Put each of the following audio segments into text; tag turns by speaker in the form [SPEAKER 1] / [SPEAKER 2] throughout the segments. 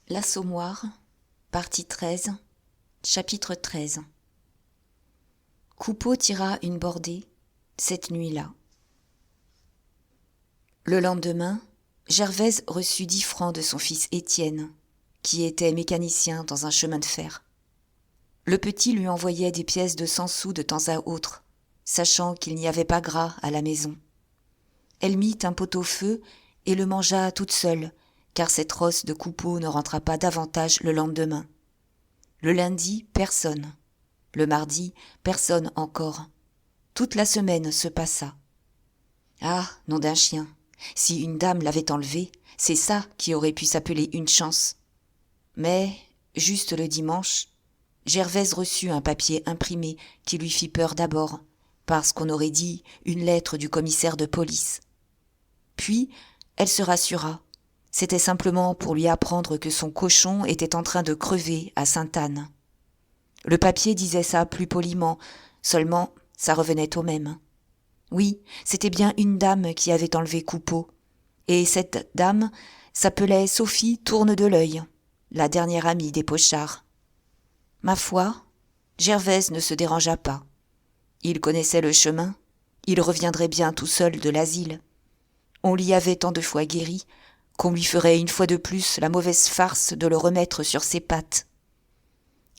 [SPEAKER 1] L'Assommoir, partie 13, chapitre 13. Coupeau tira une bordée, cette nuit-là. Le lendemain, Gervaise reçut 10 francs de son fils Étienne, qui était mécanicien dans un chemin de fer. Le petit lui envoyait des pièces de 100 sous de temps à autre, sachant qu'il n'y avait pas gras à la maison. Elle mit un pot-au-feu et le mangea toute seule, car cette rosse de Coupeau ne rentra pas davantage le lendemain. Le lundi, personne. Le mardi, personne encore. Toute la semaine se passa. Ah, nom d'un chien, si une dame l'avait enlevé, c'est ça qui aurait pu s'appeler une chance. Mais, juste le dimanche, Gervaise reçut un papier imprimé qui lui fit peur d'abord, parce qu'on aurait dit une lettre du commissaire de police. Puis, elle se rassura. C'était simplement pour lui apprendre que son cochon était en train de crever à Sainte-Anne. Le papier disait ça plus poliment, seulement ça revenait au même. Oui, c'était bien une dame qui avait enlevé Coupeau, et cette dame s'appelait Sophie Tourne de l'Œil, la dernière amie des Pochards. Ma foi, Gervaise ne se dérangea pas. Il connaissait le chemin, il reviendrait bien tout seul de l'asile. On l'y avait tant de fois guéri qu'on lui ferait une fois de plus la mauvaise farce de le remettre sur ses pattes.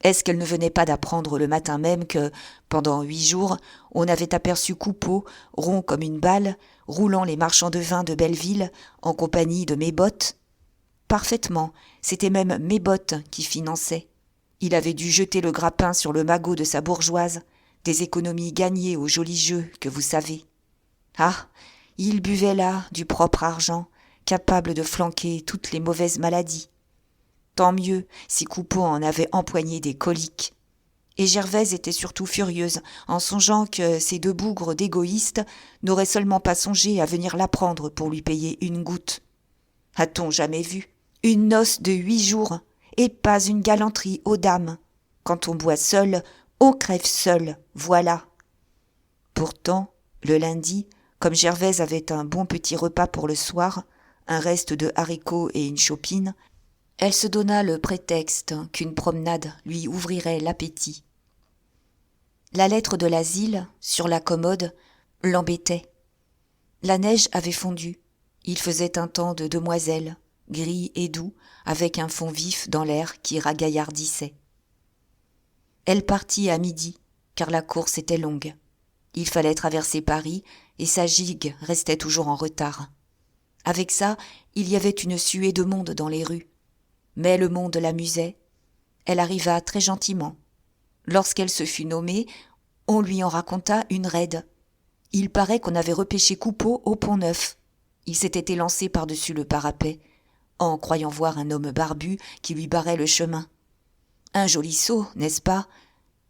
[SPEAKER 1] Est-ce qu'elle ne venait pas d'apprendre le matin même que, pendant 8 jours, on avait aperçu Coupeau, rond comme une balle, roulant les marchands de vin de Belleville, en compagnie de Mes-Bottes ? Parfaitement, c'était même Mes-Bottes qui finançait. Il avait dû jeter le grappin sur le magot de sa bourgeoise, des économies gagnées au joli jeu que vous savez. Ah, il buvait là du propre argent, capable de flanquer toutes les mauvaises maladies. Tant mieux si Coupeau en avait empoigné des coliques. Et Gervaise était surtout furieuse en songeant que ces 2 bougres d'égoïstes n'auraient seulement pas songé à venir la prendre pour lui payer une goutte. A-t-on jamais vu une noce de 8 jours et pas une galanterie aux dames? Quand on boit seul, on crève seul, voilà. Pourtant, le lundi, comme Gervaise avait un bon petit repas pour le soir, un reste de haricots et une chopine, elle se donna le prétexte qu'une promenade lui ouvrirait l'appétit. La lettre de l'asile, sur la commode, l'embêtait. La neige avait fondu. Il faisait un temps de demoiselle, gris et doux, avec un fond vif dans l'air qui ragaillardissait. Elle partit à midi, car la course était longue. Il fallait traverser Paris, et sa gigue restait toujours en retard. Avec ça, il y avait une suée de monde dans les rues. Mais le monde l'amusait. Elle arriva très gentiment. Lorsqu'elle se fut nommée, on lui en raconta une raide. Il paraît qu'on avait repêché Coupeau au Pont-Neuf. Il s'était élancé par-dessus le parapet, en croyant voir un homme barbu qui lui barrait le chemin. Un joli saut, n'est-ce pas ?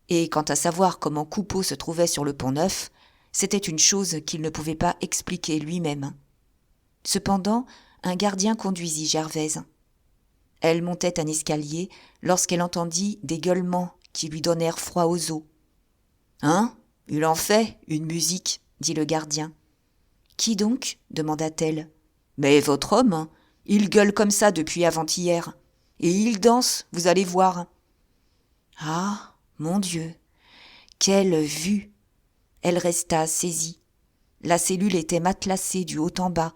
[SPEAKER 1] Et quant à savoir comment Coupeau se trouvait sur le Pont-Neuf, c'était une chose qu'il ne pouvait pas expliquer lui-même. Cependant, un gardien conduisit Gervaise. Elle montait un escalier lorsqu'elle entendit des gueulements qui lui donnèrent froid aux os. « Hein ? Il en fait, une musique » dit le gardien. « Qui donc » demanda-t-elle. « Mais votre homme, il gueule comme ça depuis avant-hier. Et il danse, vous allez voir. » Ah, mon Dieu, quelle vue ! Elle resta saisie. La cellule était matelassée du haut en bas.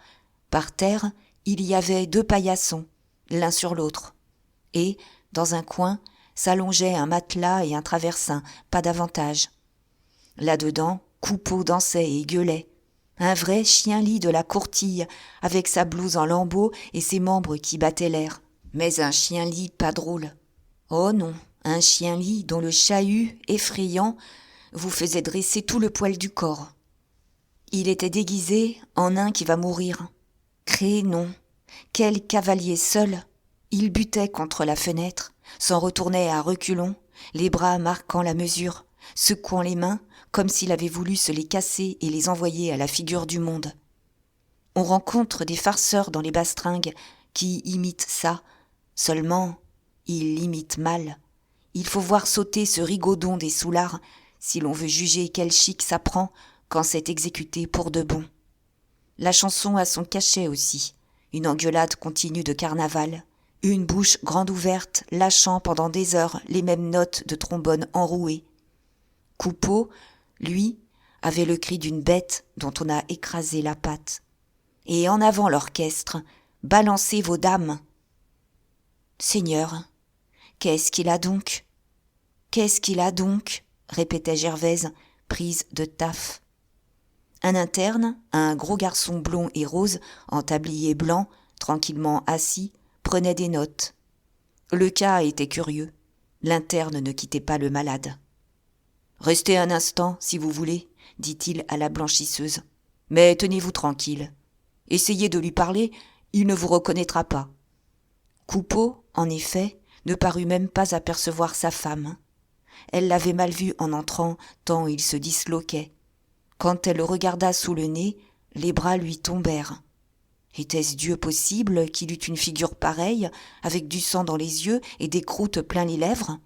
[SPEAKER 1] Par terre, il y avait 2 paillassons, l'un sur l'autre. Et, dans un coin, s'allongeaient un matelas et un traversin, pas davantage. Là-dedans, Coupeau dansait et gueulait. Un vrai chien-lit de la courtille, avec sa blouse en lambeaux et ses membres qui battaient l'air. Mais un chien-lit pas drôle. Oh non, un chien-lit dont le chahut, effrayant, vous faisait dresser tout le poil du corps. Il était déguisé en un qui va mourir. Crénom, quel cavalier seul! Il butait contre la fenêtre, s'en retournait à reculons, les bras marquant la mesure, secouant les mains comme s'il avait voulu se les casser et les envoyer à la figure du monde. On rencontre des farceurs dans les bastringues qui imitent ça, seulement ils l'imitent mal. Il faut voir sauter ce rigaudon des soulards si l'on veut juger quel chic ça prend quand c'est exécuté pour de bon. La chanson a son cachet aussi, une engueulade continue de carnaval, une bouche grande ouverte, lâchant pendant des heures les mêmes notes de trombone enrouées. Coupeau, lui, avait le cri d'une bête dont on a écrasé la patte. Et en avant l'orchestre, balancez vos dames. Seigneur, qu'est-ce qu'il a donc? Qu'est-ce qu'il a donc? Répétait Gervaise, prise de taf. Un interne, un gros garçon blond et rose, en tablier blanc, tranquillement assis, prenait des notes. Le cas était curieux. L'interne ne quittait pas le malade. « Restez un instant, si vous voulez, » dit-il à la blanchisseuse. « Mais tenez-vous tranquille. Essayez de lui parler, il ne vous reconnaîtra pas. » Coupeau, en effet, ne parut même pas apercevoir sa femme. Elle l'avait mal vu en entrant, tant il se disloquait. Quand elle le regarda sous le nez, les bras lui tombèrent. Était-ce Dieu possible qu'il eût une figure pareille, avec du sang dans les yeux et des croûtes plein les lèvres?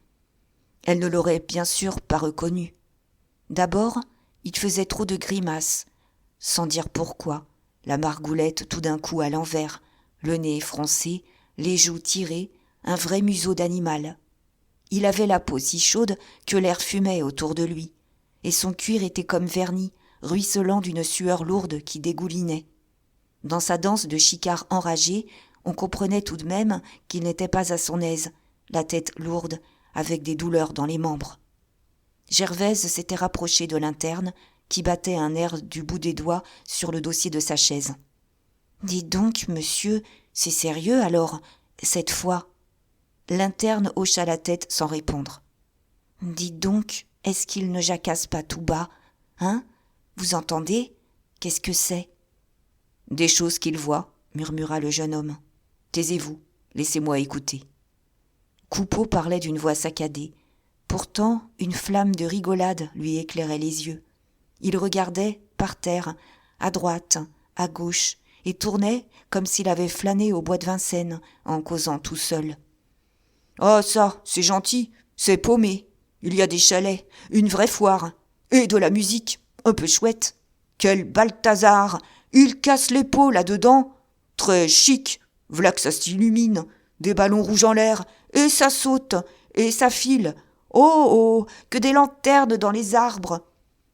[SPEAKER 1] Elle ne l'aurait bien sûr pas reconnu. D'abord, il faisait trop de grimaces, sans dire pourquoi, la margoulette tout d'un coup à l'envers, le nez froncé, les joues tirées, un vrai museau d'animal. Il avait la peau si chaude que l'air fumait autour de lui, et son cuir était comme verni, ruisselant d'une sueur lourde qui dégoulinait. Dans sa danse de chicard enragé, on comprenait tout de même qu'il n'était pas à son aise, la tête lourde, avec des douleurs dans les membres. Gervaise s'était rapprochée de l'interne, qui battait un air du bout des doigts sur le dossier de sa chaise. « Dites donc, monsieur, c'est sérieux alors, cette fois ?» L'interne hocha la tête sans répondre. « Dites donc, est-ce qu'il ne jacasse pas tout bas, hein? Vous entendez? Qu'est-ce que c'est ?» « Des choses qu'il voit, » murmura le jeune homme. « Taisez-vous, laissez-moi écouter. » Coupeau parlait d'une voix saccadée. Pourtant, une flamme de rigolade lui éclairait les yeux. Il regardait, par terre, à droite, à gauche, et tournait comme s'il avait flâné au bois de Vincennes, en causant tout seul. « Oh ça, c'est gentil, c'est paumé. Il y a des chalets, une vraie foire, et de la musique, un peu chouette. Quel Balthazar! Il casse les pots là-dedans. Très chic, v'là que ça s'illumine. Des ballons rouges en l'air, et ça saute, et ça file. Oh, oh, que des lanternes dans les arbres.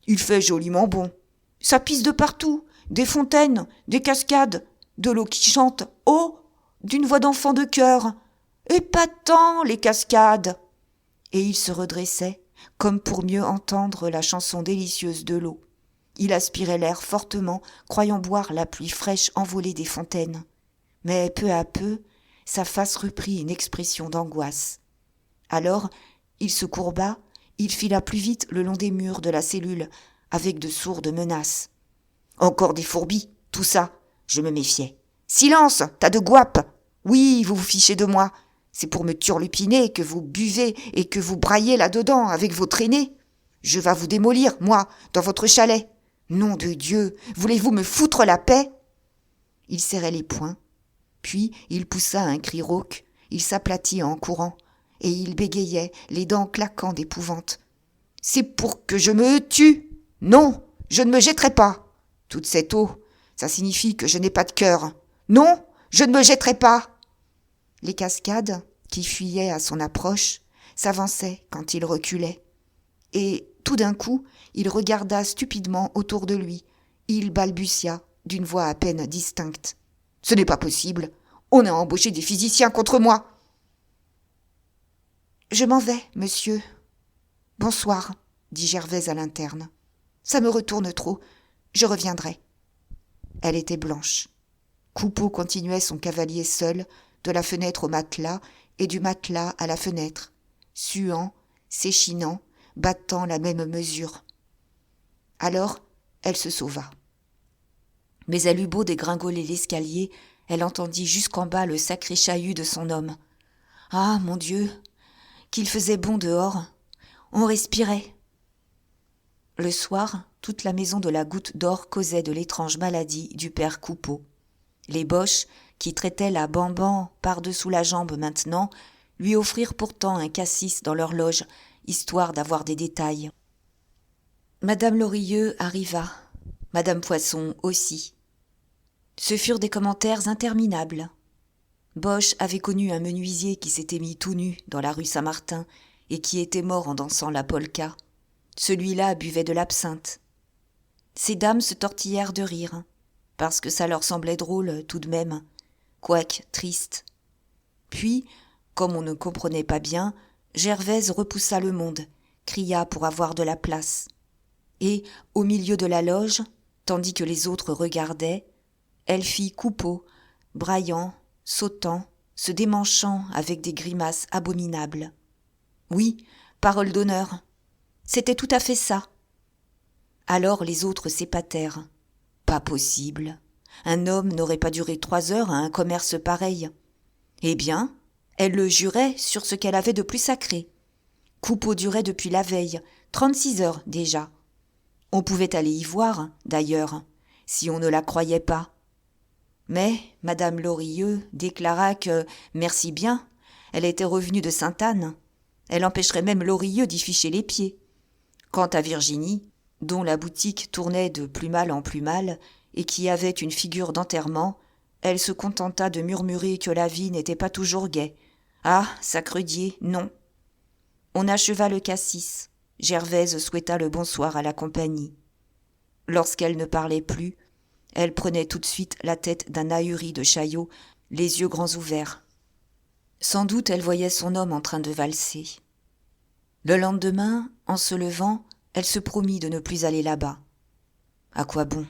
[SPEAKER 1] Il fait joliment bon. Ça pisse de partout, des fontaines, des cascades, de l'eau qui chante. Oh, d'une voix d'enfant de chœur. Épatant, les cascades. » Et il se redressait, comme pour mieux entendre la chanson délicieuse de l'eau. Il aspirait l'air fortement, croyant boire la pluie fraîche envolée des fontaines. Mais peu à peu, sa face reprit une expression d'angoisse. Alors, il se courba, il fila plus vite le long des murs de la cellule, avec de sourdes menaces. « Encore des fourbis, tout ça, je me méfiais. Silence, tas de guapes! Oui, vous vous fichez de moi. C'est pour me turlupiner que vous buvez et que vous braillez là-dedans avec vos traînées. Je vas vous démolir, moi, dans votre chalet. Nom de Dieu, voulez-vous me foutre la paix ?» Il serrait les poings, puis il poussa un cri rauque, il s'aplatit en courant, et il bégayait, les dents claquant d'épouvante. « C'est pour que je me tue! Non, je ne me jetterai pas! Toute cette eau, ça signifie que je n'ai pas de cœur. Non, je ne me jetterai pas !» Les cascades, qui fuyaient à son approche, s'avançaient quand il reculait. Et tout d'un coup, il regarda stupidement autour de lui. Il balbutia d'une voix à peine distincte. « Ce n'est pas possible. On a embauché des physiciens contre moi. »« Je m'en vais, monsieur. Bonsoir, » dit Gervaise à l'interne. « Ça me retourne trop. Je reviendrai. » Elle était blanche. Coupeau continuait son cavalier seul, de la fenêtre au matelas et du matelas à la fenêtre, suant, s'échinant, battant la même mesure. Alors, elle se sauva. Mais elle eut beau dégringoler l'escalier, elle entendit jusqu'en bas le sacré chahut de son homme. Ah, mon Dieu, qu'il faisait bon dehors. On respirait. Le soir, toute la maison de la Goutte d'Or causait de l'étrange maladie du père Coupeau. Les Boches, qui traitaient la bamban par-dessous la jambe maintenant, lui offrirent pourtant un cassis dans leur loge, histoire d'avoir des détails. Madame Lorilleux arriva, Madame Poisson aussi. Ce furent des commentaires interminables. Boche avait connu un menuisier qui s'était mis tout nu dans la rue Saint-Martin et qui était mort en dansant la polka. Celui-là buvait de l'absinthe. Ces dames se tortillèrent de rire, parce que ça leur semblait drôle tout de même, quoique triste. Puis, comme on ne comprenait pas bien, Gervaise repoussa le monde, cria pour avoir de la place. Et, au milieu de la loge, tandis que les autres regardaient, elle fit Coupeau, braillant, sautant, se démanchant avec des grimaces abominables. Oui, parole d'honneur, c'était tout à fait ça. Alors les autres s'épatèrent. Pas possible. Un homme n'aurait pas duré 3 heures à un commerce pareil. Eh bien, elle le jurait sur ce qu'elle avait de plus sacré. Coupeau durait depuis la veille, 36 heures déjà. On pouvait aller y voir, d'ailleurs, si on ne la croyait pas. Mais madame Lorilleux déclara que, merci bien, elle était revenue de Sainte-Anne. Elle empêcherait même Lorilleux d'y ficher les pieds. Quant à Virginie, dont la boutique tournait de plus mal en plus mal et qui avait une figure d'enterrement, elle se contenta de murmurer que la vie n'était pas toujours gaie. Ah, sacredié, non. On acheva le cassis. Gervaise souhaita le bonsoir à la compagnie. Lorsqu'elle ne parlait plus, elle prenait tout de suite la tête d'un ahuri de Chaillot, les yeux grands ouverts. Sans doute elle voyait son homme en train de valser. Le lendemain, en se levant, elle se promit de ne plus aller là-bas. À quoi bon ?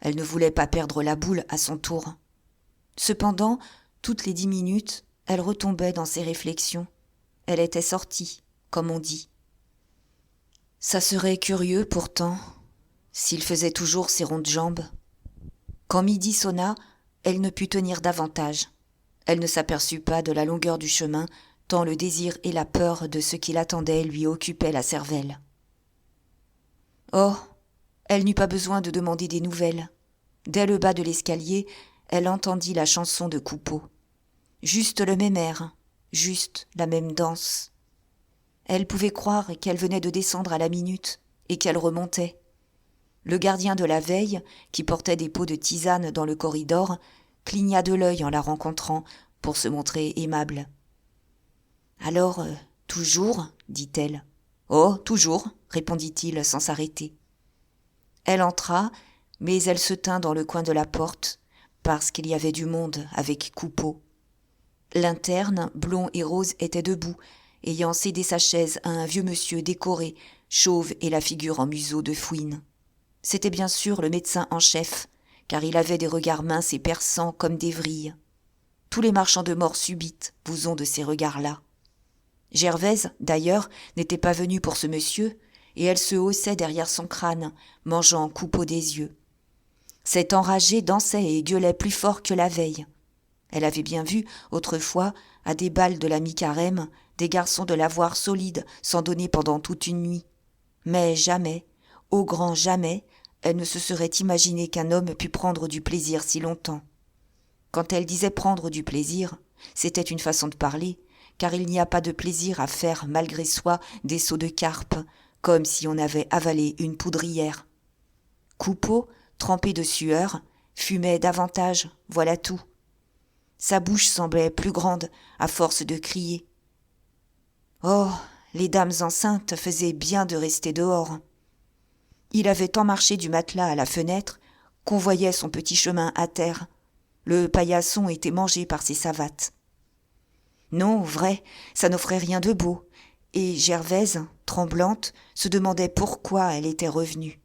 [SPEAKER 1] Elle ne voulait pas perdre la boule à son tour. Cependant, toutes les 10 minutes, elle retombait dans ses réflexions. Elle était sortie, comme on dit. Ça serait curieux, pourtant, s'il faisait toujours ses rondes jambes. Quand midi sonna, elle ne put tenir davantage. Elle ne s'aperçut pas de la longueur du chemin, tant le désir et la peur de ce qui l'attendait lui occupaient la cervelle. Oh, elle n'eut pas besoin de demander des nouvelles. Dès le bas de l'escalier, elle entendit la chanson de Coupeau. Juste le même air, juste la même danse. Elle pouvait croire qu'elle venait de descendre à la minute et qu'elle remontait. Le gardien de la veille, qui portait des pots de tisane dans le corridor, cligna de l'œil en la rencontrant pour se montrer aimable. « Alors, toujours ?» dit-elle. « Oh, toujours !» répondit-il sans s'arrêter. Elle entra, mais elle se tint dans le coin de la porte, parce qu'il y avait du monde avec Coupeau. L'interne, blond et rose, était debout, ayant cédé sa chaise à un vieux monsieur décoré, chauve et la figure en museau de fouine. C'était bien sûr le médecin en chef, car il avait des regards minces et perçants comme des vrilles. Tous les marchands de mort subite vous ont de ces regards-là. Gervaise, d'ailleurs, n'était pas venue pour ce monsieur, et elle se haussait derrière son crâne, mangeant Coupeau des yeux. Cet enragé dansait et gueulait plus fort que la veille. Elle avait bien vu, autrefois, à des bals de la mi-carême, des garçons de la voir solide s'en donner pendant toute une nuit. Mais jamais, au grand jamais, elle ne se serait imaginé qu'un homme pût prendre du plaisir si longtemps. Quand elle disait prendre du plaisir, c'était une façon de parler, car il n'y a pas de plaisir à faire malgré soi des sauts de carpe, comme si on avait avalé une poudrière. Coupeau, trempé de sueur, fumait davantage, voilà tout. Sa bouche semblait plus grande, à force de crier. Oh, les dames enceintes faisaient bien de rester dehors. Il avait tant marché du matelas à la fenêtre qu'on voyait son petit chemin à terre. Le paillasson était mangé par ses savates. Non, vrai, ça n'offrait rien de beau, et Gervaise, tremblante, se demandait pourquoi elle était revenue.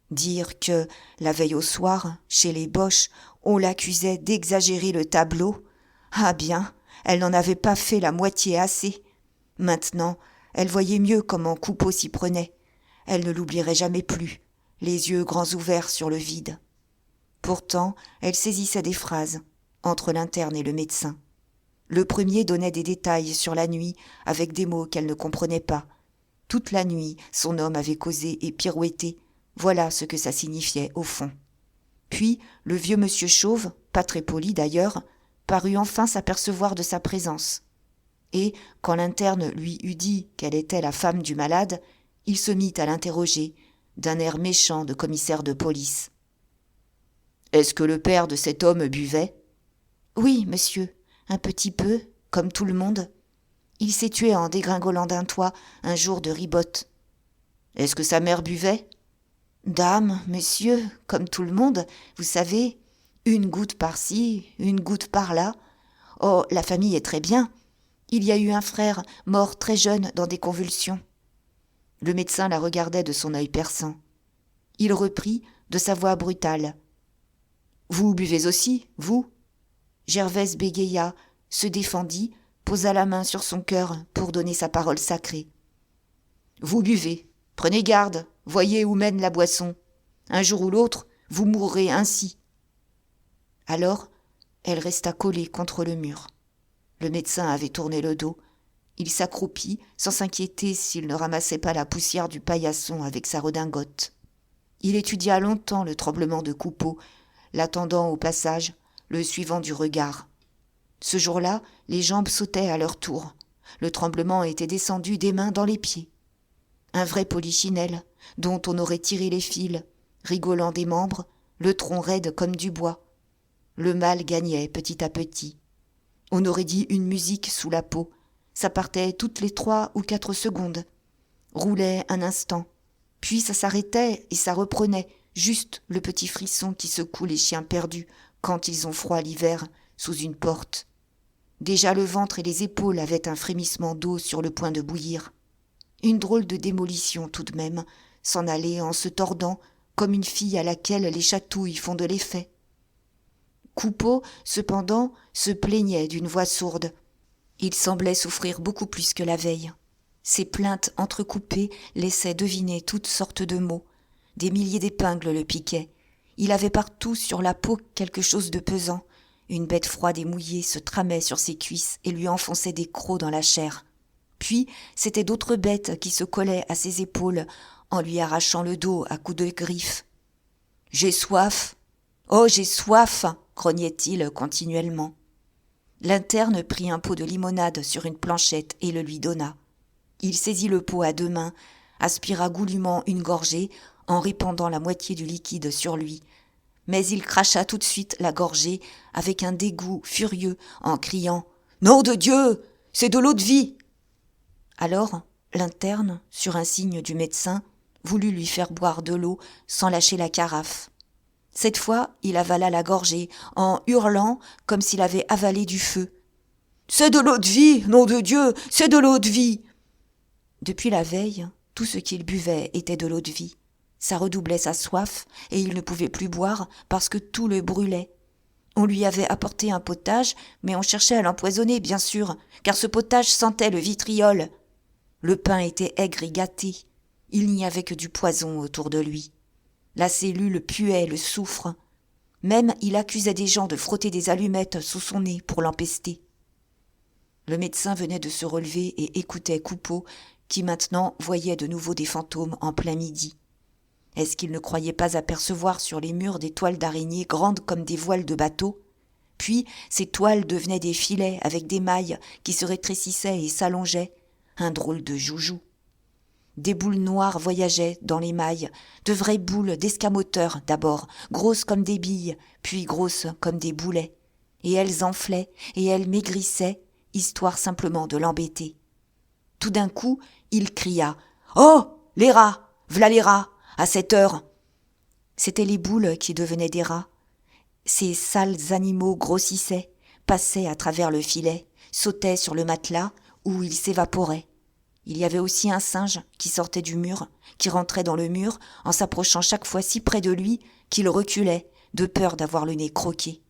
[SPEAKER 1] Dire que, la veille au soir, chez les Boches, on l'accusait d'exagérer le tableau. Ah bien, elle n'en avait pas fait la moitié assez. Maintenant, elle voyait mieux comment Coupeau s'y prenait. Elle ne l'oublierait jamais plus, les yeux grands ouverts sur le vide. Pourtant, elle saisissait des phrases, entre l'interne et le médecin. Le premier donnait des détails sur la nuit, avec des mots qu'elle ne comprenait pas. Toute la nuit, son homme avait causé et pirouetté. Voilà ce que ça signifiait au fond. Puis, le vieux monsieur chauve, pas très poli d'ailleurs, parut enfin s'apercevoir de sa présence. Et, quand l'interne lui eut dit qu'elle était la femme du malade, il se mit à l'interroger, d'un air méchant de commissaire de police. « Est-ce que le père de cet homme buvait ?»« Oui, monsieur. un petit peu, comme tout le monde. Il s'est tué en dégringolant d'un toit un jour de ribote. Est-ce que sa mère buvait ? Dame, monsieur, comme tout le monde, vous savez, une goutte par-ci, une goutte par-là. Oh, la famille est très bien. Il y a eu un frère mort très jeune dans des convulsions. Le médecin la regardait de son œil perçant. Il reprit de sa voix brutale. Vous buvez aussi, vous ? Gervaise bégaya, se défendit, posa la main sur son cœur pour donner sa parole sacrée. Vous buvez, prenez garde, voyez où mène la boisson. Un jour ou l'autre, vous mourrez ainsi. Alors, elle resta collée contre le mur. Le médecin avait tourné le dos. Il s'accroupit, sans s'inquiéter s'il ne ramassait pas la poussière du paillasson avec sa redingote. Il étudia longtemps le tremblement de Coupeau, l'attendant au passage, le suivant du regard. Ce jour-là, les jambes sautaient à leur tour. Le tremblement était descendu des mains dans les pieds. Un vrai polichinelle, dont on aurait tiré les fils, rigolant des membres, le tronc raide comme du bois. Le mal gagnait petit à petit. On aurait dit une musique sous la peau. Ça partait toutes les 3 ou 4 secondes. Roulait un instant. Puis ça s'arrêtait et ça reprenait, juste le petit frisson qui secoue les chiens perdus quand ils ont froid l'hiver sous une porte. Déjà le ventre et les épaules avaient un frémissement d'eau sur le point de bouillir. Une drôle de démolition tout de même, s'en aller en se tordant comme une fille à laquelle les chatouilles font de l'effet. Coupeau, cependant, se plaignait d'une voix sourde. Il semblait souffrir beaucoup plus que la veille. Ses plaintes entrecoupées laissaient deviner toutes sortes de maux. Des milliers d'épingles le piquaient. Il avait partout sur la peau quelque chose de pesant. Une bête froide et mouillée se tramait sur ses cuisses et lui enfonçait des crocs dans la chair. Puis, c'étaient d'autres bêtes qui se collaient à ses épaules en lui arrachant le dos à coups de griffes. « J'ai soif ! Oh, j'ai soif !» grognait-il continuellement. L'interne prit un pot de limonade sur une planchette et le lui donna. Il saisit le pot à 2 mains, aspira goulûment une gorgée en répandant la moitié du liquide sur lui. Mais il cracha tout de suite la gorgée avec un dégoût furieux en criant « Nom de Dieu, c'est de l'eau de vie !» Alors, l'interne, sur un signe du médecin, voulut lui faire boire de l'eau sans lâcher la carafe. Cette fois, il avala la gorgée en hurlant comme s'il avait avalé du feu. « C'est de l'eau de vie, nom de Dieu, c'est de l'eau de vie !» Depuis la veille, tout ce qu'il buvait était de l'eau de vie. Ça redoublait sa soif et il ne pouvait plus boire parce que tout le brûlait. On lui avait apporté un potage, mais on cherchait à l'empoisonner, bien sûr, car ce potage sentait le vitriol. Le pain était aigre et gâté. Il n'y avait que du poison autour de lui. La cellule puait le soufre. Même il accusait des gens de frotter des allumettes sous son nez pour l'empester. Le médecin venait de se relever et écoutait Coupeau, qui maintenant voyait de nouveau des fantômes en plein midi. Est-ce qu'il ne croyait pas apercevoir sur les murs des toiles d'araignée grandes comme des voiles de bateau ? Puis ces toiles devenaient des filets avec des mailles qui se rétrécissaient et s'allongeaient. Un drôle de joujou. Des boules noires voyageaient dans les mailles, de vraies boules d'escamoteurs d'abord, grosses comme des billes, puis grosses comme des boulets. Et elles enflaient et elles maigrissaient, histoire simplement de l'embêter. Tout d'un coup, il cria « Oh, les rats, v'là les rats, à cette heure !» C'étaient les boules qui devenaient des rats. Ces sales animaux grossissaient, passaient à travers le filet, sautaient sur le matelas où ils s'évaporaient. Il y avait aussi un singe qui sortait du mur, qui rentrait dans le mur en s'approchant chaque fois si près de lui qu'il reculait, de peur d'avoir le nez croqué.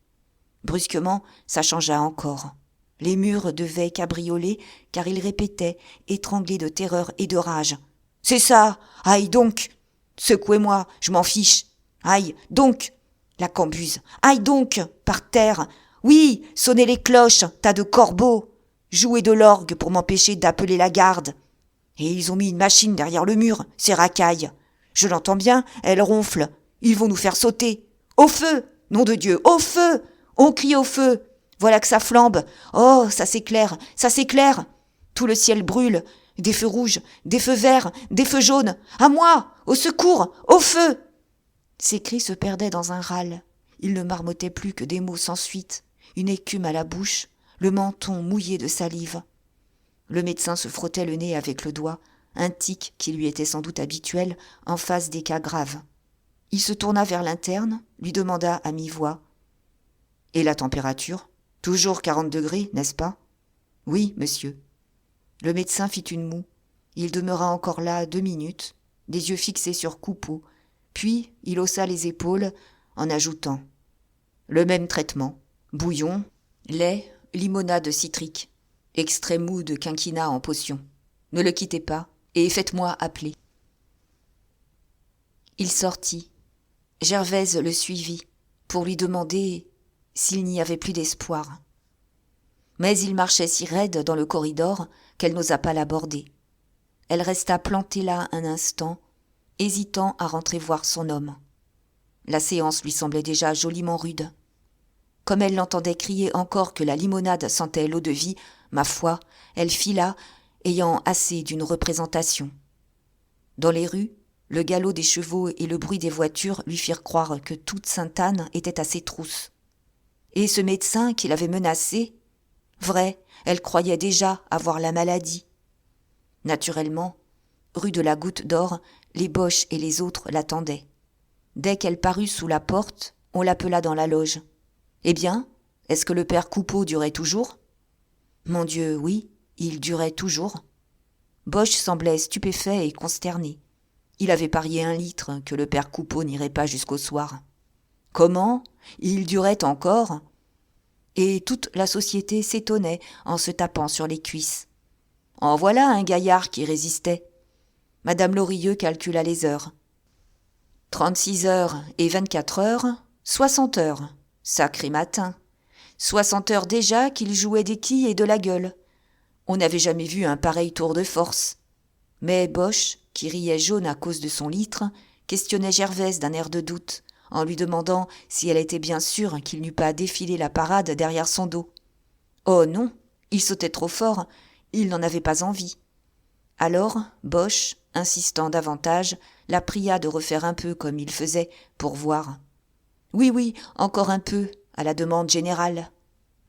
[SPEAKER 1] Brusquement, ça changea encore. Les murs devaient cabrioler, car il répétait, étranglé de terreur et de rage. « C'est ça! Aïe donc! Secouez-moi, je m'en fiche! Aïe donc! La cambuse! Aïe donc! Par terre! Oui, sonnez les cloches, tas de corbeaux! Jouez de l'orgue pour m'empêcher d'appeler la garde! Et ils ont mis une machine derrière le mur, ces racailles! Je l'entends bien, elle ronfle! Ils vont nous faire sauter! Au feu! Nom de Dieu, au feu! On crie au feu! Voilà que ça flambe! Oh, ça s'éclaire! Ça s'éclaire! Tout le ciel brûle! Des feux rouges, des feux verts, des feux jaunes! À moi! Au secours! Au feu! Ses cris se perdaient dans un râle. Il ne marmottait plus que des mots sans suite, une écume à la bouche, le menton mouillé de salive. Le médecin se frottait le nez avec le doigt, un tic qui lui était sans doute habituel en face des cas graves. Il se tourna vers l'interne, lui demanda à mi-voix. « Et la température ? Toujours 40 degrés, n'est-ce pas ? » ?»« Oui, monsieur. » Le médecin fit une moue. Il demeura encore là 2 minutes, les yeux fixés sur Coupeau, puis il haussa les épaules en ajoutant « Le même traitement, bouillon, lait, limonade citrique, extrait mou de quinquina en potion. Ne le quittez pas et faites-moi appeler. » Il sortit. Gervaise le suivit pour lui demander s'il n'y avait plus d'espoir. Mais il marchait si raide dans le corridor qu'elle n'osa pas l'aborder. Elle resta plantée là un instant, hésitant à rentrer voir son homme. La séance lui semblait déjà joliment rude. Comme elle l'entendait crier encore que la limonade sentait l'eau-de-vie, ma foi, elle fila, ayant assez d'une représentation. Dans les rues, le galop des chevaux et le bruit des voitures lui firent croire que toute Sainte-Anne était à ses trousses. Et ce médecin qui l'avait menacée, vrai, elle croyait déjà avoir la maladie. Naturellement, rue de la Goutte d'Or, les Boches et les autres l'attendaient. Dès qu'elle parut sous la porte, on l'appela dans la loge. « Eh bien, est-ce que le père Coupeau durait toujours ?»« Mon Dieu, oui, il durait toujours. » Boche semblait stupéfait et consterné. Il avait parié 1 litre que le père Coupeau n'irait pas jusqu'au soir. Comment ? Il durait encore ? Et toute la société s'étonnait en se tapant sur les cuisses. En voilà un gaillard qui résistait. Madame Lorilleux calcula les heures. 36 heures et 24 heures, 60 heures. Sacré matin. 60 heures déjà qu'il jouait des quilles et de la gueule. On n'avait jamais vu un pareil tour de force. Mais Boche, qui riait jaune à cause de son litre, questionnait Gervaise d'un air de doute, en lui demandant si elle était bien sûre qu'il n'eût pas défilé la parade derrière son dos. Oh non, il sautait trop fort, il n'en avait pas envie. Alors, Boche, insistant davantage, la pria de refaire un peu comme il faisait pour voir. Oui, encore un peu, à la demande générale.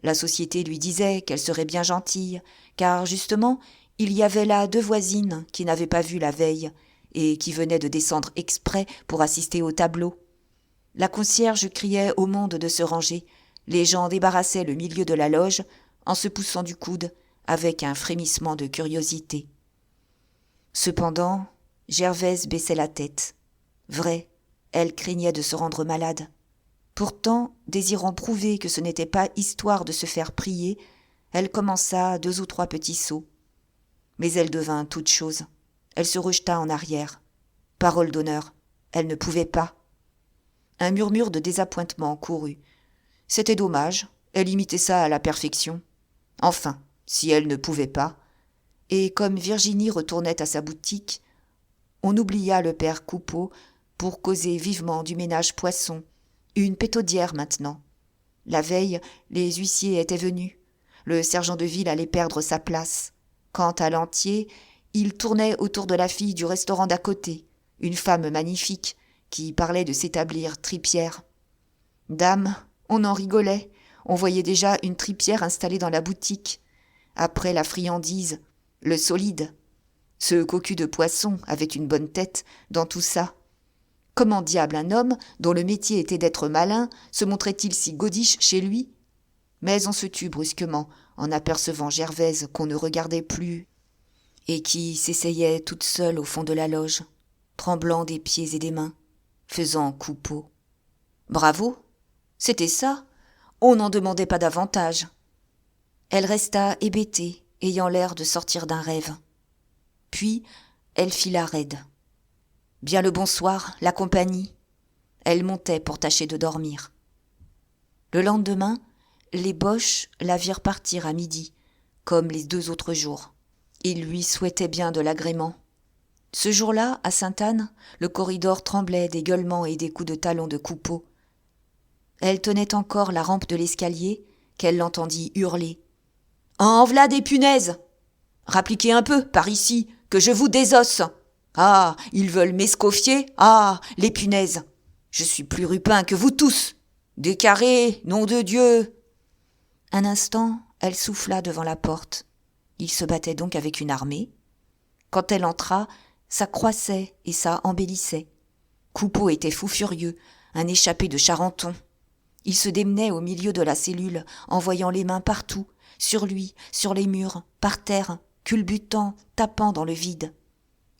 [SPEAKER 1] La société lui disait qu'elle serait bien gentille, car justement, il y avait là 2 voisines qui n'avaient pas vu la veille et qui venaient de descendre exprès pour assister au tableau. La concierge criait au monde de se ranger. Les gens débarrassaient le milieu de la loge en se poussant du coude avec un frémissement de curiosité. Cependant, Gervaise baissait la tête. Vrai, elle craignait de se rendre malade. Pourtant, désirant prouver que ce n'était pas histoire de se faire prier, elle commença 2 ou 3 petits sauts. Mais elle devint toute chose. Elle se rejeta en arrière. Parole d'honneur, elle ne pouvait pas. Un murmure de désappointement courut. C'était dommage, elle imitait ça à la perfection. Enfin, si elle ne pouvait pas. Et comme Virginie retournait à sa boutique, on oublia le père Coupeau pour causer vivement du ménage Poisson, une pétaudière maintenant. La veille, les huissiers étaient venus. Le sergent de ville allait perdre sa place. Quant à Lantier, il tournait autour de la fille du restaurant d'à côté, une femme magnifique qui parlait de s'établir tripière. Dame, on en rigolait, on voyait déjà une tripière installée dans la boutique. Après la friandise, le solide. Ce cocu de Poisson avait une bonne tête dans tout ça. Comment diable un homme, dont le métier était d'être malin, se montrait-il si godiche chez lui ? Mais on se tut brusquement en apercevant Gervaise qu'on ne regardait plus et qui s'essayait toute seule au fond de la loge, tremblant des pieds et des mains, faisant Coupeau. Bravo, c'était ça, on n'en demandait pas davantage. Elle resta hébétée, ayant l'air de sortir d'un rêve. Puis, elle fila raide. Bien le bonsoir, la compagnie. Elle montait pour tâcher de dormir. Le lendemain, les Boches la virent partir à midi, comme les 2 autres jours. Ils lui souhaitaient bien de l'agrément. Ce jour-là, à Sainte-Anne, le corridor tremblait des gueulements et des coups de talon de Coupeau. Elle tenait encore la rampe de l'escalier, qu'elle l'entendit hurler. « En v'là des punaises ! Rappliquez un peu, par ici, que je vous désosse ! Ah, ils veulent m'escoffier ! Ah, les punaises ! Je suis plus rupin que vous tous ! Des carrés, nom de Dieu !» Un instant, elle souffla devant la porte. Il se battait donc avec une armée. Quand elle entra, ça croissait et ça embellissait. Coupeau était fou furieux, un échappé de Charenton. Il se démenait au milieu de la cellule, envoyant les mains partout, sur lui, sur les murs, par terre, culbutant, tapant dans le vide.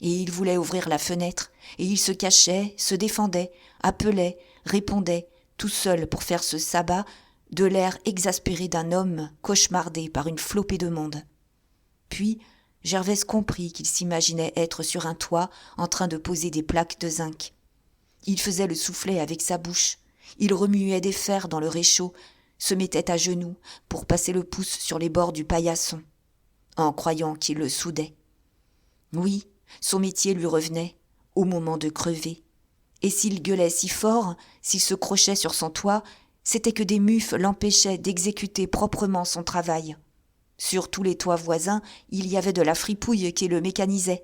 [SPEAKER 1] Et il voulait ouvrir la fenêtre, et il se cachait, se défendait, appelait, répondait, tout seul pour faire ce sabbat, de l'air exaspéré d'un homme cauchemardé par une flopée de monde. Puis, Gervaise comprit qu'il s'imaginait être sur un toit en train de poser des plaques de zinc. Il faisait le soufflet avec sa bouche, il remuait des fers dans le réchaud, se mettait à genoux pour passer le pouce sur les bords du paillasson, en croyant qu'il le soudait. Oui, son métier lui revenait, au moment de crever. Et s'il gueulait si fort, s'il se crochait sur son toit, c'était que des mufles l'empêchaient d'exécuter proprement son travail. Sur tous les toits voisins, il y avait de la fripouille qui le mécanisait.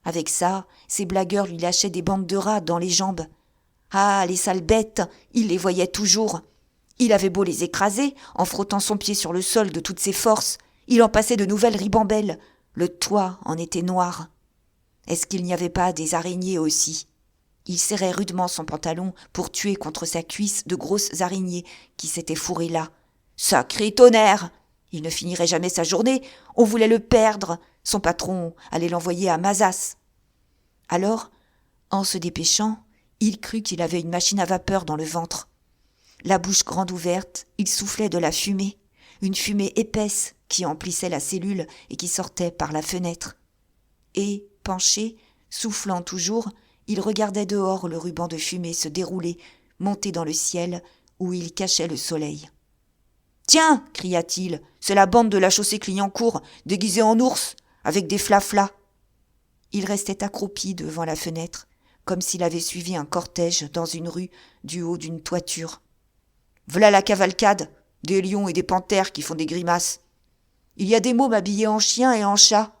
[SPEAKER 1] Avec ça, ses blagueurs lui lâchaient des bandes de rats dans les jambes. Ah, les sales bêtes, il les voyait toujours. Il avait beau les écraser, en frottant son pied sur le sol de toutes ses forces, il en passait de nouvelles ribambelles. Le toit en était noir. Est-ce qu'il n'y avait pas des araignées aussi ? Il serrait rudement son pantalon pour tuer contre sa cuisse de grosses araignées qui s'étaient fourrées là. Sacré tonnerre ! Il ne finirait jamais sa journée, on voulait le perdre, son patron allait l'envoyer à Mazas. Alors, en se dépêchant, il crut qu'il avait une machine à vapeur dans le ventre. La bouche grande ouverte, il soufflait de la fumée, une fumée épaisse qui emplissait la cellule et qui sortait par la fenêtre. Et, penché, soufflant toujours, il regardait dehors le ruban de fumée se dérouler, monter dans le ciel où il cachait le soleil. « Tiens !» cria-t-il, « c'est la bande de la chaussée Clignancourt, déguisée en ours, avec des flaflas. » Il restait accroupi devant la fenêtre, comme s'il avait suivi un cortège dans une rue du haut d'une toiture. « V'là la cavalcade, des lions et des panthères qui font des grimaces. Il y a des mômes habillés en chien et en chat.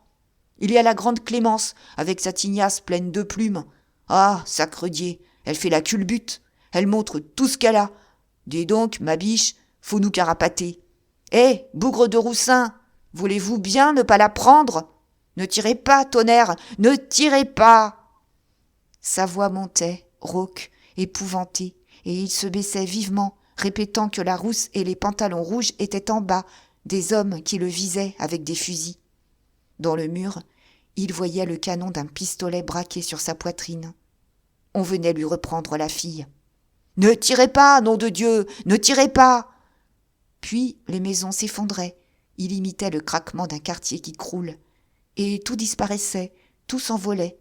[SPEAKER 1] Il y a la grande Clémence, avec sa tignasse pleine de plumes. Ah, sacredié, elle fait la culbute, elle montre tout ce qu'elle a. Dis donc, ma biche, faut nous carapater. Hé, bougre de roussin, voulez-vous bien ne pas la prendre ? Ne tirez pas, tonnerre, ne tirez pas !» Sa voix montait, rauque, épouvantée, et il se baissait vivement, répétant que la rousse et les pantalons rouges étaient en bas, des hommes qui le visaient avec des fusils. Dans le mur, il voyait le canon d'un pistolet braqué sur sa poitrine. On venait lui reprendre la fille. « Ne tirez pas, nom de Dieu, ne tirez pas !» Puis les maisons s'effondraient, il imitait le craquement d'un quartier qui croule, et tout disparaissait, tout s'envolait.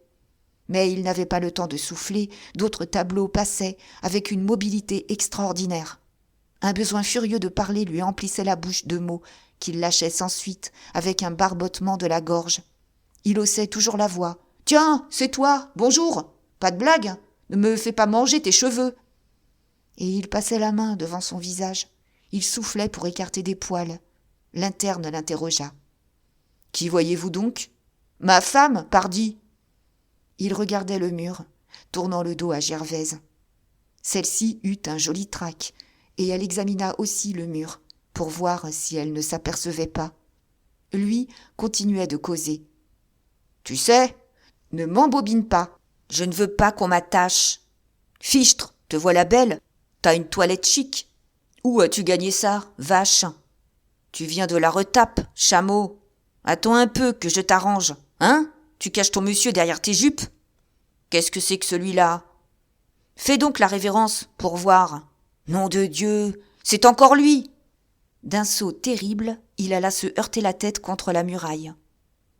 [SPEAKER 1] Mais il n'avait pas le temps de souffler, d'autres tableaux passaient, avec une mobilité extraordinaire. Un besoin furieux de parler lui emplissait la bouche de mots qu'il lâchait sans suite, avec un barbotement de la gorge. Il haussait toujours la voix. « Tiens, c'est toi, bonjour, pas de blague, ne me fais pas manger tes cheveux !» Et il passait la main devant son visage. Il soufflait pour écarter des poils. L'interne l'interrogea. « Qui voyez-vous donc ? Ma femme, pardi !» Il regardait le mur, tournant le dos à Gervaise. Celle-ci eut un joli trac, et elle examina aussi le mur, pour voir si elle ne s'apercevait pas. Lui continuait de causer. « Tu sais, ne m'embobine pas, je ne veux pas qu'on m'attache. Fichtre, te voilà belle, t'as une toilette chic. Où as-tu gagné ça, vache ? Tu viens de la retape, chameau. Attends un peu que je t'arrange, hein ? Tu caches ton monsieur derrière tes jupes ? Qu'est-ce que c'est que celui-là ? Fais donc la révérence pour voir. Nom de Dieu, c'est encore lui !» D'un saut terrible, il alla se heurter la tête contre la muraille.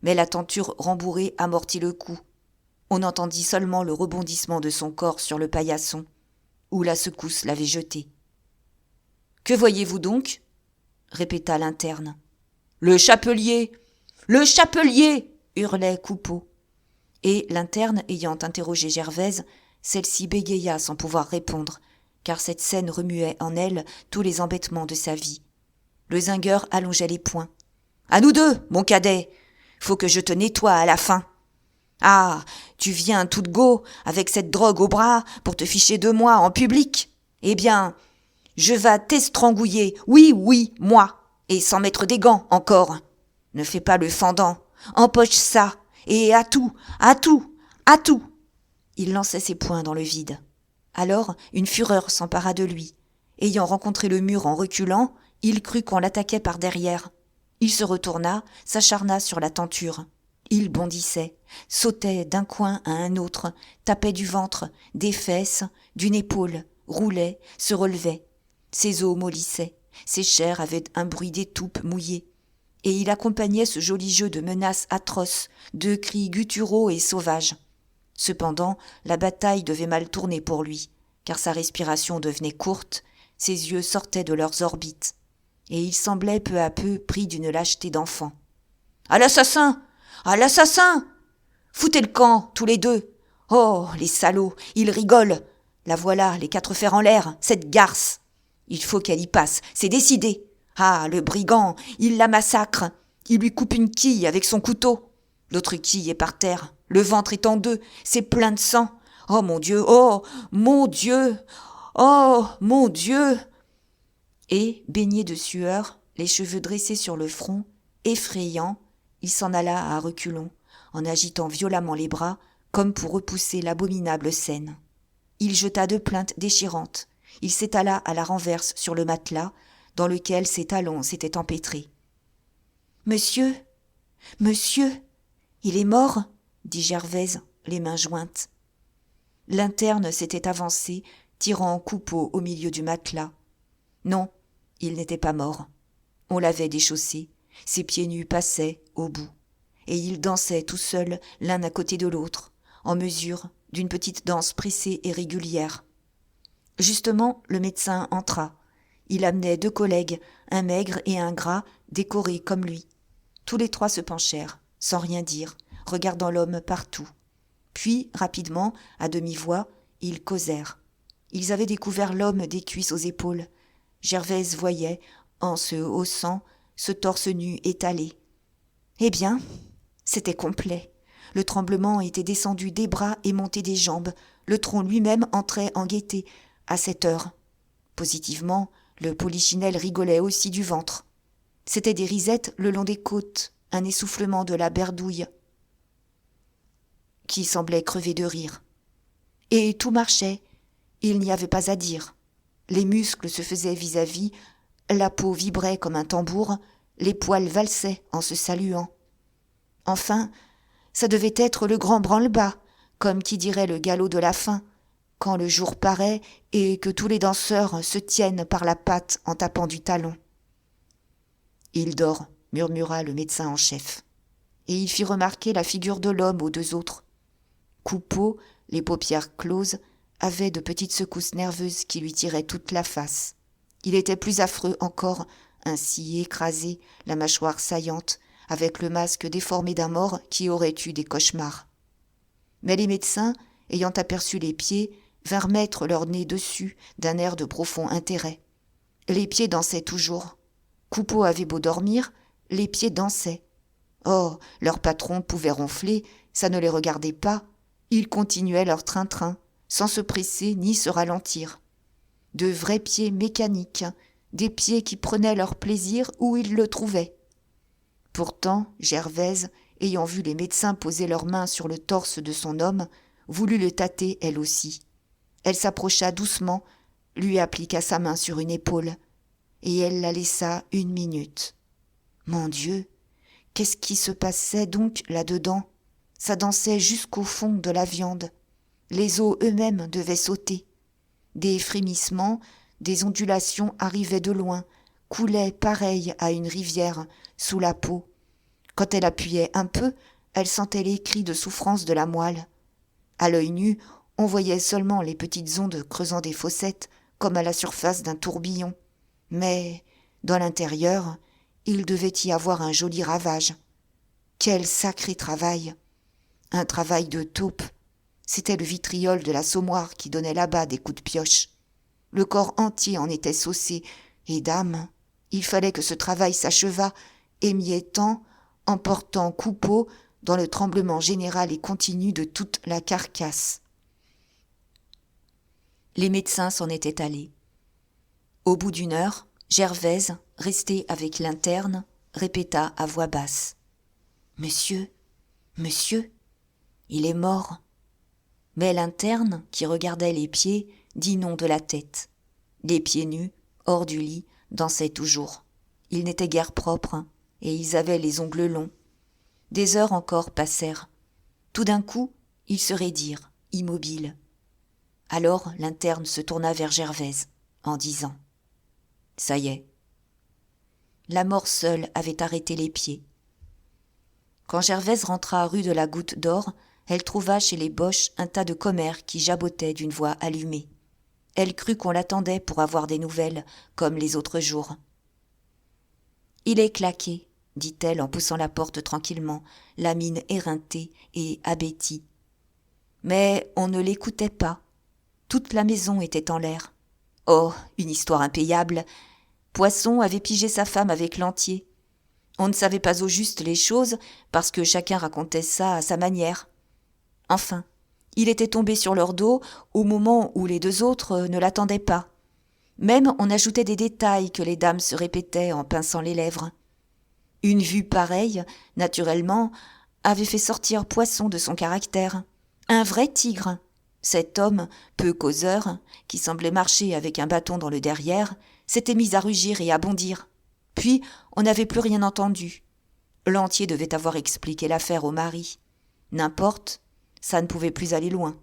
[SPEAKER 1] Mais la tenture rembourrée amortit le coup. On entendit seulement le rebondissement de son corps sur le paillasson, où la secousse l'avait jeté. « Que voyez-vous donc ?» répéta l'interne. « Le chapelier ! Le chapelier !» hurlait Coupeau. Et l'interne ayant interrogé Gervaise, celle-ci bégaya sans pouvoir répondre, car cette scène remuait en elle tous les embêtements de sa vie. Le zingueur allongeait les poings. « À nous deux, mon cadet ! Faut que je te nettoie à la fin. Ah, tu viens toute go avec cette drogue au bras pour te ficher de moi en public. Eh bien, je vas t'estrangouiller, oui, moi, Et sans mettre des gants, encore. Ne fais pas le fendant. Empoche ça. Et à tout, à tout, à tout. Il lançait ses poings dans le vide. Alors, une fureur s'empara de lui. Ayant rencontré le mur en reculant, il crut qu'on l'attaquait par derrière. Il se retourna, s'acharna sur la tenture. Il bondissait, sautait d'un coin à un autre, tapait du ventre, des fesses, d'une épaule, roulait, se relevait. Ses os mollissaient, ses chairs avaient un bruit d'étoupe mouillée. Et il accompagnait ce joli jeu de menaces atroces, de cris gutturaux et sauvages. Cependant, la bataille devait mal tourner pour lui, car sa respiration devenait courte, ses yeux sortaient de leurs orbites, et il semblait peu à peu pris d'une lâcheté d'enfant. « À l'assassin! À l'assassin! Foutez le camp, tous les deux! Oh, les salauds, ils rigolent! La voilà, les 4 fers en l'air, cette garce! Il faut qu'elle y passe, c'est décidé! Ah, le brigand, il la massacre! Il lui coupe une quille avec son couteau! L'autre quille est par terre, le ventre est en 2, c'est plein de sang! Oh mon Dieu! Oh mon Dieu! Oh mon Dieu! » Et, baigné de sueur, les cheveux dressés sur le front, effrayant, il s'en alla à reculons, en agitant violemment les bras, comme pour repousser l'abominable scène. Il jeta 2 plaintes déchirantes. Il s'étala à la renverse sur le matelas, dans lequel ses talons s'étaient empêtrés. « Monsieur, monsieur, il est mort ?» dit Gervaise, les mains jointes. L'interne s'était avancé, tirant Coupeau au milieu du matelas. Non, il n'était pas mort. On l'avait déchaussé, ses pieds nus passaient au bout, et il dansait tout seul l'un à côté de l'autre, en mesure d'une petite danse pressée et régulière. Justement, le médecin entra. Il amenait 2 collègues, un maigre et un gras, décorés comme lui. Tous les 3 se penchèrent, sans rien dire, regardant l'homme partout. Puis, rapidement, à demi-voix, ils causèrent. Ils avaient découvert l'homme des cuisses aux épaules. Gervaise voyait, en se haussant, ce torse nu étalé. Eh bien, c'était complet. Le tremblement était descendu des bras et monté des jambes. Le tronc lui-même entrait en gaieté à cette heure. Positivement, le polichinelle rigolait aussi du ventre. C'étaient des risettes le long des côtes, un essoufflement de la berdouille qui semblait crever de rire. Et tout marchait, il n'y avait pas à dire. Les muscles se faisaient vis-à-vis, la peau vibrait comme un tambour, les poils valsaient en se saluant. Enfin, ça devait être le grand branle-bas, comme qui dirait le galop de la fin, quand le jour paraît et que tous les danseurs se tiennent par la patte en tapant du talon. « Il dort », murmura le médecin en chef, et il fit remarquer la figure de l'homme aux 2 autres. Coupeau, les paupières closes, avait de petites secousses nerveuses qui lui tiraient toute la face. Il était plus affreux encore, ainsi écrasé, la mâchoire saillante, avec le masque déformé d'un mort qui aurait eu des cauchemars. Mais les médecins, ayant aperçu les pieds, vinrent mettre leur nez dessus d'un air de profond intérêt. Les pieds dansaient toujours. Coupeau avait beau dormir, les pieds dansaient. Oh, leur patron pouvait ronfler, ça ne les regardait pas. Ils continuaient leur train-train, sans se presser ni se ralentir. De vrais pieds mécaniques, des pieds qui prenaient leur plaisir où ils le trouvaient. Pourtant, Gervaise, ayant vu les médecins poser leurs mains sur le torse de son homme, voulut le tâter elle aussi. Elle s'approcha doucement, lui appliqua sa main sur une épaule, et elle la laissa 1 minute. Mon Dieu, qu'est-ce qui se passait donc là-dedans ? Ça dansait jusqu'au fond de la viande. Les os eux-mêmes devaient sauter. Des frémissements, des ondulations arrivaient de loin, coulaient pareilles à une rivière sous la peau. Quand elle appuyait un peu, elle sentait les cris de souffrance de la moelle. À l'œil nu, on voyait seulement les petites ondes creusant des fossettes comme à la surface d'un tourbillon. Mais, dans l'intérieur, il devait y avoir un joli ravage. Quel sacré travail ! Un travail de taupe. C'était le vitriol de l'assommoir qui donnait là-bas des coups de pioche. Le corps entier en était saucé, et dame, il fallait que ce travail s'achevât, émiettant, emportant Coupeau dans le tremblement général et continu de toute la carcasse. Les médecins s'en étaient allés. Au bout d'1 heure, Gervaise, resté avec l'interne, répéta à voix basse. « Monsieur, monsieur, il est mort. » Mais l'interne, qui regardait les pieds, dit non de la tête. Les pieds nus, hors du lit, dansaient toujours. Ils n'étaient guère propres, et ils avaient les ongles longs. Des heures encore passèrent. Tout d'un coup, ils se raidirent, immobiles. Alors l'interne se tourna vers Gervaise, en disant « Ça y est. » La mort seule avait arrêté les pieds. Quand Gervaise rentra rue de la Goutte d'Or, elle trouva chez les Boches un tas de commères qui jabotaient d'une voix allumée. Elle crut qu'on l'attendait pour avoir des nouvelles, comme les autres jours. « Il est claqué, » dit-elle en poussant la porte tranquillement, la mine éreintée et abétie. Mais on ne l'écoutait pas. Toute la maison était en l'air. Oh, une histoire impayable. Poisson avait pigé sa femme avec Lantier. On ne savait pas au juste les choses parce que chacun racontait ça à sa manière. Enfin, il était tombé sur leur dos au moment où les deux autres ne l'attendaient pas. Même on ajoutait des détails que les dames se répétaient en pinçant les lèvres. Une vue pareille, naturellement, avait fait sortir Poisson de son caractère. Un vrai tigre. Cet homme, peu causeur, qui semblait marcher avec un bâton dans le derrière, s'était mis à rugir et à bondir. Puis, on n'avait plus rien entendu. Lantier devait avoir expliqué l'affaire au mari. N'importe, ça ne pouvait plus aller loin.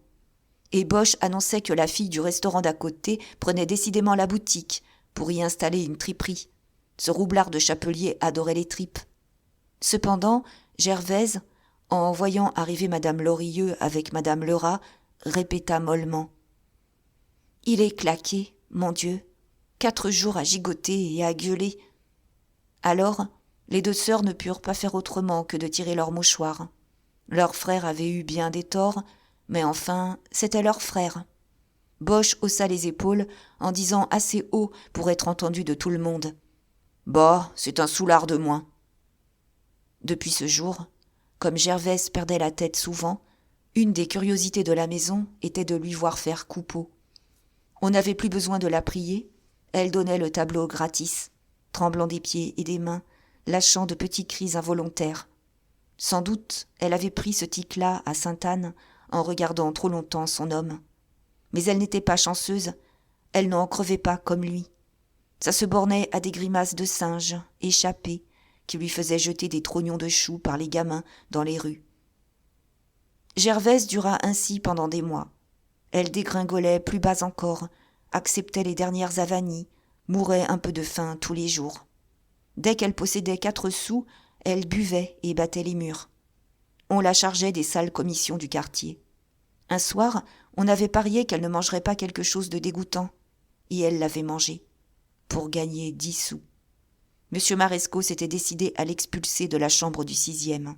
[SPEAKER 1] Et Boche annonçait que la fille du restaurant d'à côté prenait décidément la boutique pour y installer une triperie. Ce roublard de chapelier adorait les tripes. Cependant, Gervaise, en voyant arriver madame Lorilleux avec madame Lerat, répéta mollement. « Il est claqué, mon Dieu, 4 jours à gigoter et à gueuler. » Alors, les deux sœurs ne purent pas faire autrement que de tirer leurs mouchoirs. Leur frère avait eu bien des torts, mais enfin, c'était leur frère. Boche haussa les épaules en disant assez haut pour être entendu de tout le monde. « Bah, c'est un soulard de moins. » Depuis ce jour, comme Gervaise perdait la tête souvent, une des curiosités de la maison était de lui voir faire coupeau. On n'avait plus besoin de la prier, elle donnait le tableau gratis, tremblant des pieds et des mains, lâchant de petits cris involontaires. Sans doute, elle avait pris ce tic-là à Sainte-Anne en regardant trop longtemps son homme. Mais elle n'était pas chanceuse, elle n'en crevait pas comme lui. Ça se bornait à des grimaces de singe, échappées, qui lui faisaient jeter des trognons de choux par les gamins dans les rues. Gervaise dura ainsi pendant des mois. Elle dégringolait plus bas encore, acceptait les dernières avanies, mourait un peu de faim tous les jours. Dès qu'elle possédait 4 sous, elle buvait et battait les murs. On la chargeait des sales commissions du quartier. Un soir, on avait parié qu'elle ne mangerait pas quelque chose de dégoûtant, et elle l'avait mangé, pour gagner 10 sous. M. Marescot s'était décidé à l'expulser de la chambre du 6e.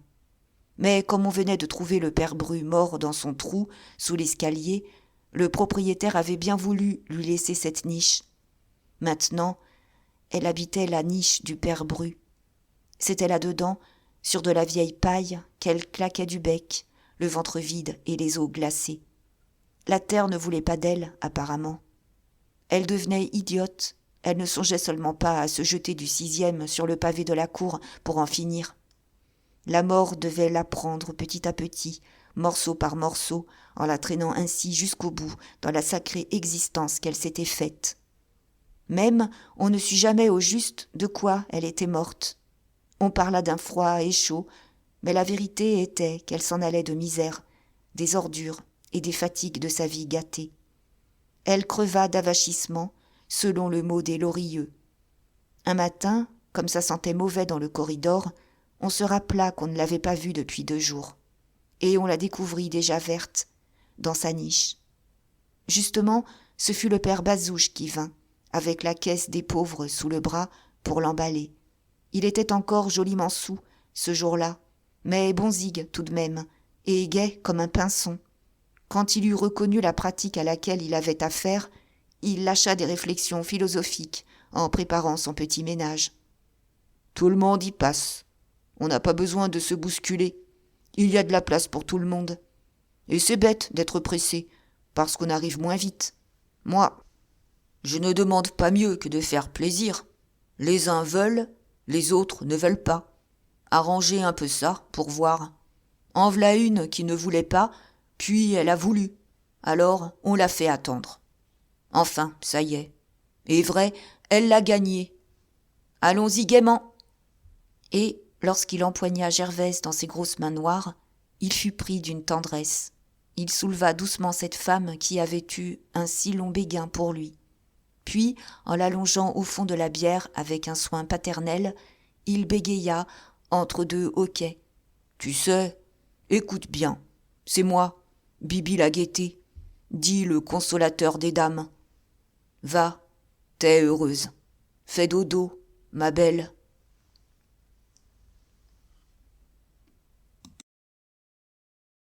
[SPEAKER 1] Mais comme on venait de trouver le père Bru mort dans son trou, sous l'escalier, le propriétaire avait bien voulu lui laisser cette niche. Maintenant, elle habitait la niche du père Bru. C'était là-dedans, sur de la vieille paille, qu'elle claquait du bec, le ventre vide et les os glacés. La terre ne voulait pas d'elle, apparemment. Elle devenait idiote, elle ne songeait seulement pas à se jeter du 6e sur le pavé de la cour pour en finir. La mort devait la prendre petit à petit, morceau par morceau, en la traînant ainsi jusqu'au bout dans la sacrée existence qu'elle s'était faite. Même, on ne sut jamais au juste de quoi elle était morte. On parla d'un froid et chaud, mais la vérité était qu'elle s'en allait de misère, des ordures et des fatigues de sa vie gâtée. Elle creva d'avachissement, selon le mot des Lorilleux. Un matin, comme ça sentait mauvais dans le corridor, on se rappela qu'on ne l'avait pas vue depuis 2 jours, et on la découvrit déjà verte, dans sa niche. Justement, ce fut le père Bazouge qui vint, avec la caisse des pauvres sous le bras, pour l'emballer. Il était encore joliment saoul, ce jour-là, mais bonzigue tout de même, et gai comme un pinson. Quand il eut reconnu la pratique à laquelle il avait affaire, il lâcha des réflexions philosophiques en préparant son petit ménage. « Tout le monde y passe. On n'a pas besoin de se bousculer. Il y a de la place pour tout le monde. Et c'est bête d'être pressé, parce qu'on arrive moins vite. Moi, je ne demande pas mieux que de faire plaisir. Les uns veulent, les autres ne veulent pas. Arrangez un peu ça, pour voir. En v'là une qui ne voulait pas, puis elle a voulu. Alors on l'a fait attendre. Enfin, ça y est. Et vrai, elle l'a gagné. Allons-y gaiement. » Et, lorsqu'il empoigna Gervaise dans ses grosses mains noires, il fut pris d'une tendresse. Il souleva doucement cette femme qui avait eu un si long béguin pour lui. Puis, en l'allongeant au fond de la bière avec un soin paternel, il bégaya entre deux hoquets. « Tu sais, écoute bien, c'est moi, Bibi la Gaîté, dit le consolateur des dames. Va, t'es heureuse. Fais dodo, ma belle.